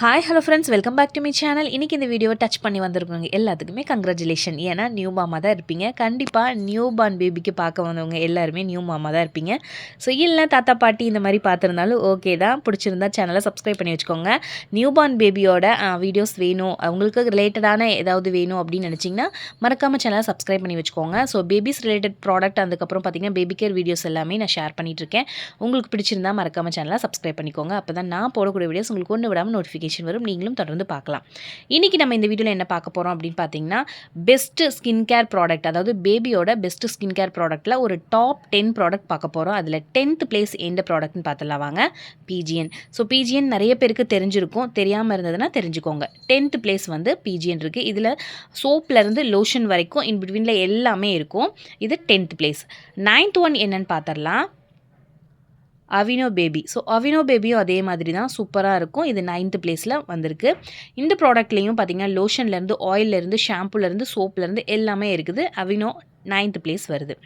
Hi hello friends, welcome back to my channel. இன்றைக்கி இந்த வீடியோவை டச் பண்ணி வந்திருக்கவங்க எல்லாத்துக்குமே கங்க்ராச்சுலேஷன். ஏன்னா நியூ மாமா தான் இருப்பீங்க. கண்டிப்பாக நியூ பார்ன் பேபிக்கு பார்க்க வந்தவங்க எல்லாருமே நியூ மாமா தான் இருப்பீங்க. ஸோ இல்லை தாத்தா பாட்டி இந்த மாதிரி பார்த்துருந்தாலும் ஓகே தான். பிடிச்சிருந்தா சேனலை சப்ஸ்கிரைப் பண்ணி வச்சுக்கோங்க. நியூ பார்ன் பேபியோட வீடியோஸ் வேணும், அவங்களுக்கு ரிலேட்டடான ஏதாவது வேணும் அப்படின்னு நினச்சிங்கன்னா மறக்காமல் சேனலை சப்ஸ்கிரைப் பண்ணி வச்சுக்கோங்க. ஸோ பேபிஸ் ரிலேட்டட் ப்ராடக்ட், அதுக்கப்புறம் பார்த்திங்கன்னா பேபி கேர் வீடியோஸ் எல்லாமே நான் ஷேர் பண்ணிகிட்ருக்கேன். உங்களுக்கு பிடிச்சிருந்தா மறக்காமல் சேனலை சப்ஸ்கிரைப் பண்ணிக்கோங்க. அப்போ தான் நான் போடக்கூடிய வீடியோஸ் உங்களுக்கு ஒன்று விடாமல் நோட்டிஃபிகேஷன் வரும். நீங்களும் தொடர்ந்து பார்க்கலாம். இன்றைக்கி நம்ம இந்த வீடியோவில் என்ன பார்க்க போகிறோம் அப்படின்னு பார்த்தீங்கன்னா, பெஸ்ட் ஸ்கின் கேர் ப்ராடக்ட், அதாவது பேபியோட பெஸ்ட் ஸ்கின் கேர் ப்ராடக்ட்டில் ஒரு டாப் 10 ப்ராடக்ட் பார்க்க போகிறோம். அதில் 10th பிளேஸ் எந்த ப்ராடக்ட்னு பார்த்துலாம் வாங்க. பிஜிஎன். ஸோ பிஜிஎன் நிறைய பேருக்கு தெரிஞ்சிருக்கும், தெரியாமல் இருந்ததுன்னா தெரிஞ்சுக்கோங்க. 10th பிளேஸ் வந்து பிஜிஎன் இருக்குது. இதில் சோப்லேருந்து லோஷன் வரைக்கும் இன் பிட்வீனில் எல்லாமே இருக்கும். இது 10th பிளேஸ். 9th ஒன் என்னன்னு பார்த்துடலாம். அவினோ பேபி. ஸோ அவினோ பேபியும் அதே மாதிரி தான் சூப்பராக இருக்கும். இது 9th பிளேஸில் வந்திருக்கு. இந்த ப்ராடக்ட்லேயும் பார்த்திங்கன்னா லோஷன்லேருந்து, ஆயிலேருந்து, ஷாம்புலேருந்து, சோப்லேருந்து எல்லாமே இருக்குது. அவினோ 9th பிளேஸ் வருது.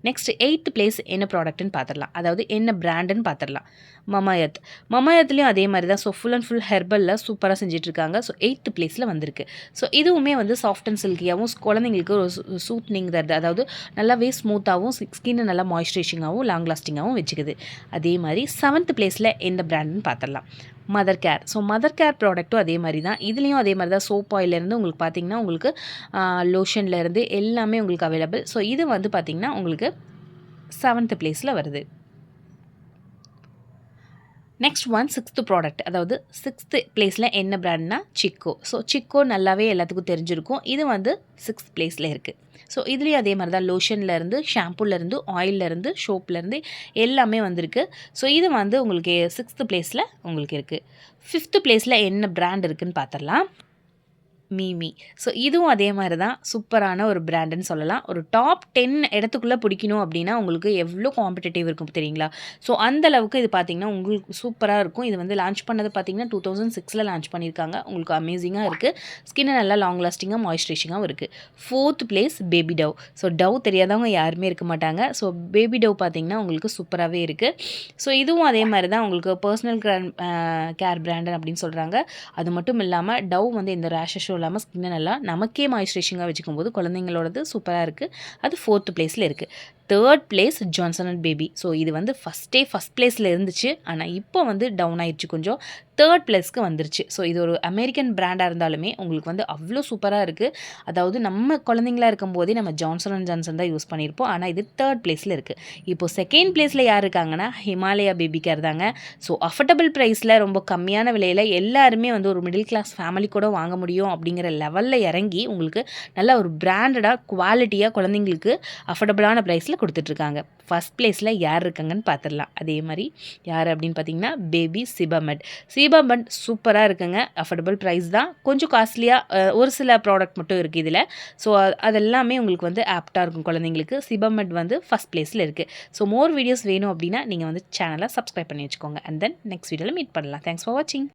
நெக்ஸ்ட் 8th பிளேஸ் என்ன ப்ராடக்ட்னு பார்த்துடலாம், அதாவது என்ன பிராண்டுன்னு பார்த்துடலாம். மமாயத். மமாயத்துலேயும் அதே மாதிரி தான். ஸோ ஃபுல் அண்ட் ஃபுல் ஹெர்பலில் சூப்பராக செஞ்சிட்ருக்காங்க. ஸோ 8th பிளேஸில் வந்திருக்கு. ஸோ இதுவுமே வந்து சாஃப்ட் அண்ட் சில்கியாகவும் குழந்தைங்களுக்கு ஒரு சூத்னிங் தருது, அதாவது நல்லாவே ஸ்மூத்தாகவும் ஸ்கின்னை நல்லா மாய்ஸ்சரைசிங்காகவும் லாங் லாஸ்டிங்காகவும் வச்சுக்குது. அதே மாதிரி 7th பிளேஸில் எந்த பிராண்டுன்னு பார்த்துடலாம். Mother care. So mother care ப்ராடக்ட்டும் அதே மாதிரி தான். இதுலேயும் அதே மாதிரி தான். சோப் ஆயிலேருந்து உங்களுக்கு பார்த்திங்கன்னா உங்களுக்கு லோஷன்லேருந்து எல்லாமே உங்களுக்கு அவைலபிள். ஸோ இது வந்து பார்த்திங்கன்னா உங்களுக்கு 7th பிளேஸில் வருது. நெக்ஸ்ட் ஒன் 6th ப்ராடக்ட், அதாவது 6th பிளேஸில் என்ன பிராண்ட்னா சிக்கோ. ஸோ சிக்கோ நல்லாவே எல்லாத்துக்கும் தெரிஞ்சிருக்கும். இது வந்து 6th பிளேஸில் இருக்குது. ஸோ இதுலேயும் அதே மாதிரி தான். லோஷன்லேருந்து, ஷாம்புலேருந்து, ஆயிலேருந்து, ஷோப்லேருந்து எல்லாமே வந்திருக்கு. ஸோ இது வந்து உங்களுக்கு 6th பிளேஸில் உங்களுக்கு இருக்குது. 5th பிளேஸில் என்ன பிராண்ட் இருக்குதுன்னு பார்த்துடலாம். மீமி. ஸோ இதுவும் அதே மாதிரி தான். சூப்பரான ஒரு பிராண்டுன்னு சொல்லலாம். ஒரு டாப் 10 இடத்துக்குள்ளே பிடிக்கணும் அப்படின்னா உங்களுக்கு எவ்வளோ காம்படிட்டிவ் இருக்கும் தெரியுங்களா? ஸோ அந்தளவுக்கு இது பார்த்திங்கன்னா உங்களுக்கு சூப்பராக இருக்கும். இது வந்து லான்ச் பண்ணது பார்த்திங்கன்னா 2006 லான்ச் பண்ணியிருக்காங்க. உங்களுக்கு அமேசிங்காக இருக்குது. ஸ்கின்னை நல்லா லாங் லாஸ்டிங்காக மாய்ஸ்சரைசிங்காகவும் இருக்குது. 4th place baby Dove. So Dove தெரியாதவங்க யாருமே இருக்க மாட்டாங்க. ஸோ பேபி டவ் பார்த்திங்கன்னா உங்களுக்கு சூப்பராகவே இருக்குது. ஸோ இதுவும் அதே மாதிரி தான். உங்களுக்கு பர்சனல் கேர் பிராண்ட் அப்படின்னு சொல்கிறாங்க. அது மட்டும் இல்லாமல் டவ் வந்து இந்த ரேஷஸும் இல்லாமல் ஸ்கின்னை நல்லா நமக்கே மாய்ஸ்சரைசிங்காக வச்சுக்கும் போது குழந்தைங்களோடது சூப்பராக இருக்குது. அது 4th பிளேஸில் இருக்குது. 3rd place Johnson and baby. So இது வந்து ஃபஸ்ட் பிளேஸில் இருந்துச்சு, ஆனால் இப்போ வந்து டவுன் ஆயிடுச்சு கொஞ்சம். 3rd பிளேஸ்க்கு வந்துருச்சு. ஸோ இது ஒரு அமெரிக்கன் பிராண்டாக இருந்தாலுமே உங்களுக்கு வந்து அவ்வளோ சூப்பராக இருக்குது. அதாவது நம்ம குழந்தைங்களா இருக்கும் போதே நம்ம ஜான்சன் அண்ட் ஜான்சன் தான் யூஸ் பண்ணியிருப்போம். ஆனால் இது 3rd பிளேஸில் இருக்குது. இப்போது 2nd பிளேஸில் யார் இருக்காங்கன்னா ஹிமாலயா பேபி கேர் தாங்க. ஸோ அஃபர்டபுள் ப்ரைஸில் ரொம்ப கம்மியான விலையில் எல்லாருமே வந்து ஒரு மிடில் கிளாஸ் ஃபேமிலி கூட வாங்க முடியும் அப்படிங்கிற லெவலில் இறங்கி உங்களுக்கு நல்ல ஒரு பிராண்டடாக குவாலிட்டியாக குழந்தைங்களுக்கு அஃபர்டபுளான ப்ரைஸில் கொடுத்துட்ருக்காங்க. ஃபஸ்ட் பிளேஸில் யார் இருக்காங்கன்னு பார்த்துடலாம். அதே மாதிரி யார் அப்படின்னு பார்த்தீங்கன்னா பேபி சிபாமெட். சிபாமெட் சூப்பராக இருக்குங்க. அஃபோர்டபுள் ப்ரைஸ் தான். கொஞ்சம் காஸ்ட்லியாக ஒரு சில ப்ராடக்ட் மட்டும் இருக்குது இதில். ஸோ அதெல்லாமே உங்களுக்கு வந்து ஆப்டாக இருக்கும் குழந்தைங்களுக்கு. சிபாமெட் வந்து ஃபஸ்ட் பிளேஸில் இருக்குது. ஸோ மோர் வீடியோஸ் வேணும் அப்படின்னா நீங்கள் வந்து சேனலை சப்ஸ்கிரைப் பண்ணி வச்சுக்கோங்க. அண்ட் தென் நெக்ஸ்ட் வீடியோவில் மீட் பண்ணலாம். தேங்க்ஸ் ஃபார் வாட்சிங்.